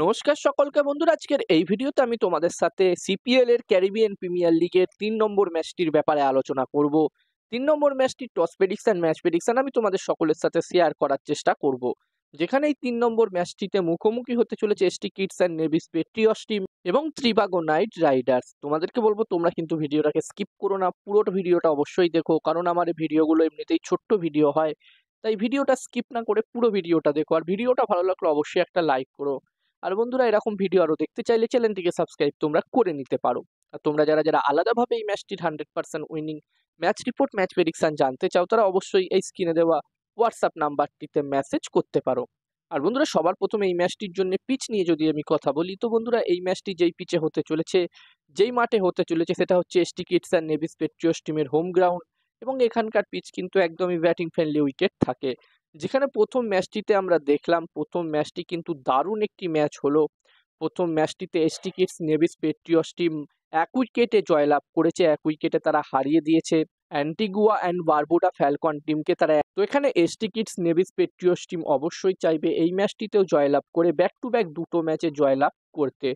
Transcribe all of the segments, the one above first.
নমস্কার সকলকে বন্ধুরা, আজকের এই ভিডিওতে আমি তোমাদের সাথে সিপিএল এর ক্যারিবিয়ান প্রিমিয়ার লিগের ৩ নম্বর ম্যাচটির ব্যাপারে আলোচনা করব। ৩ নম্বর ম্যাচটির টস প্রেডিকশন, ম্যাচ প্রেডিকশন আমি তোমাদের সকলের সাথে শেয়ার করার চেষ্টা করব। যেখানে এই ৩ নম্বর ম্যাচটিতে মুখোমুখি হতে চলেছে S T Kitts and Nevis Patriots team এবং ত্রিবাগো নাইট রাইডার্স। তোমাদেরকে বলবো তোমরা কিন্তু ভিডিওটাকে স্কিপ করো না, পুরো ভিডিওটা অবশ্যই দেখো, কারণ আমার এই ভিডিওগুলো এমনিতেই ছোট্ট ভিডিও হয়, তাই ভিডিওটা স্কিপ না করে পুরো ভিডিওটা দেখো। আর ভিডিওটা ভালো লাগলে অবশ্যই একটা লাইক করো। আর বন্ধুরা, এরকম ভিডিও আরো দেখতে চাইলে চ্যানেলটিকে সাবস্ক্রাইব তোমরা করে নিতে পারো। আর তোমরা যারা যারা আলাদাভাবে এই ম্যাচটির 100% winning match report, match prediction জানতে চাও, তারা অবশ্যই এই স্ক্রিনে দেওয়া হোয়াটসঅ্যাপ নাম্বারটিতে মেসেজ করতে পারো। আর বন্ধুরা, সবার প্রথমে এই ম্যাচটির জন্য পিচ নিয়ে যদি আমি কথা বলি, তো বন্ধুরা এই ম্যাচটি যেই পিচে হতে চলেছে, যেই মাঠে হতে চলেছে, সেটা হচ্ছে S T Kitts and Nevis Patriots টিমের হোম গ্রাউন্ড। এবং এখানকার পিচ কিন্তু একদমই ব্যাটিং ফ্রেন্ডলি উইকেট থাকে। যেখানে প্রথম ম্যাচটিতে আমরা দেখলাম, প্রথম ম্যাচটি কিন্তু দারুণ একটি ম্যাচ হলো। প্রথম ম্যাচটিতে St Kitts Nevis Patriots team 1 উইকেটে জয়লাভ করেছে। 1 উইকেটে তারা হারিয়ে দিয়েছে অ্যান্টিগুয়া অ্যান্ড বারবুডা ফ্যালকন টিমকে। তো এখানে S T Kitts Nevis Patriots team অবশ্যই চাইবে এই ম্যাচটিতেও জয়লাভ করে ব্যাক টু ব্যাক দুটো ম্যাচে জয়লাভ করতে।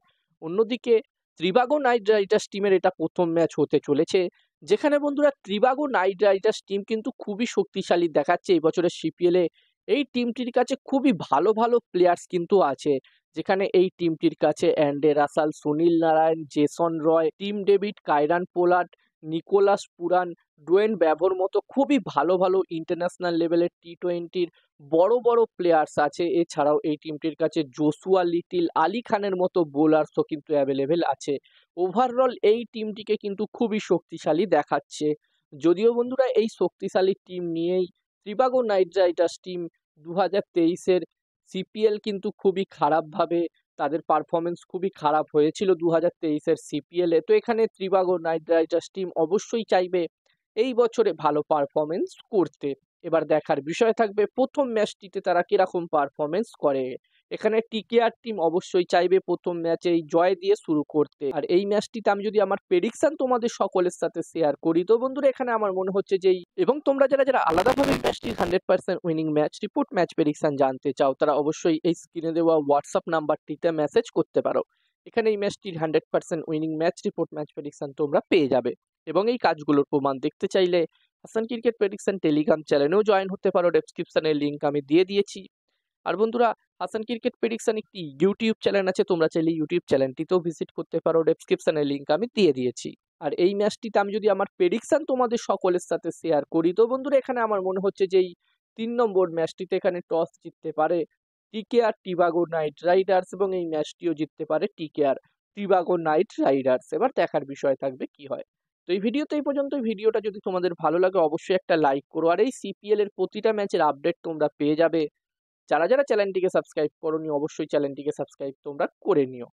অন্যদিকে ত্রিবাগো নাইট রাইডার্স টিমের এটা প্রথম ম্যাচ হতে চলেছে, যেখানে বন্ধুরা ত্রিবাগো নাইট রাইডার্স টিম কিন্তু খুবই শক্তিশালী দেখাচ্ছে এই বছরের সিপিএল এ। এই টিমটির কাছে খুবই ভালো ভালো প্লেয়ার্স কিন্তু আছে, যেখানে এই টিমটির কাছে Andre Russell, Sunil Narine, Jason Roy, Tim David, Kieron Pollard, Nicholas Pooran, Dwayne ব্যাভোর মতো খুবই ভালো ভালো ইন্টারন্যাশনাল লেভেলের টি-20-র বড় বড় প্লেয়ার্স আছে। এছাড়াও এই টিমটির কাছে জোসুয়া লিটিল, আলী খানের মতো বোলার্সও কিন্তু অ্যাভেলেবেল আছে। ওভারঅল এই টিমটিকে কিন্তু খুবই শক্তিশালী দেখাচ্ছে। যদিও বন্ধুরা এই শক্তিশালী টিম নিয়েই ত্রিবাগো নাইট রাইডার্স টিম 2023-এর সিপিএল কিন্তু খুবই খারাপভাবে, তাদের পারফরমেন্স খুবই খারাপ হয়েছিল 2023-এর সিপিএল-এ। তো এখানে ত্রিবাগো নাইট রাইডার্স টিম অবশ্যই চাইবে এই বছরে ভালো পারফরমেন্স করতে। এবার দেখার বিষয় থাকবে প্রথম ম্যাচটিতে তারা কিরকম পারফরমেন্স করে। এখানে টিকেআর টিম অবশ্যই চাইবে প্রথম ম্যাচেই জয় দিয়ে শুরু করতে। আর এই ম্যাচটিতে আমি যদি আমার প্রেডিকশন তোমাদের সকলের সাথে শেয়ার করি, তো বন্ধুরা এখানে আমার মনে হচ্ছে যে এবং তোমরা যারা যারা আলাদাভাবে ম্যাচটির 100% winning match report, match prediction জানতে চাও, তারা অবশ্যই এই স্ক্রিনে দেওয়া হোয়াটসঅ্যাপ নাম্বারটিতে মেসেজ করতে পারো। এখানে এই ম্যাচটির 100% winning match report, match prediction তোমরা পেয়ে যাবে। এবং এই কাজগুলোর প্রমাণ দেখতে চাইলে হাসান ক্রিকেট প্রেডিকশন টেলিগ্রাম চ্যানেলেও জয়েন হতে পারো, ডেসক্রিপশনের লিঙ্ক আমি দিয়ে দিয়েছি। আর বন্ধুরা, হাসান ক্রিকেট প্রেডিকশন একটি ইউটিউব চ্যানেল আছে, তোমরা চাইলে ইউটিউব চ্যানেলটিতেও ভিজিট করতে পারো, ডেসক্রিপশনের লিঙ্ক আমি দিয়ে দিয়েছি। আর এই ম্যাচটিতে আমি যদি আমার প্রেডিকশন তোমাদের সকলের সাথে শেয়ার করি, তো বন্ধুরা এখানে আমার মনে হচ্ছে যে এই 3 নম্বর ম্যাচটিতে এখানে টস জিততে পারে টিকেআর ত্রিবাগো নাইট রাইডার্স, এবং এই ম্যাচটিও জিততে পারে টিকেআর ত্রিবাগো নাইট রাইডার্স। এবার দেখার বিষয় থাকবে কি হয়। তো এই ভিডিওতে এই পর্যন্ত। ভিডিওটা যদি তোমাদের ভালো লাগে অবশ্যই একটা লাইক করো। আর এই সিপিএল এর প্রতিটা ম্যাচের আপডেট তোমরা পেয়ে যাবে। যারা যারা চ্যানেলটিকে সাবস্ক্রাইব করোনি, অবশ্যই চ্যানেলটিকে সাবস্ক্রাইব তোমরা করে নিও।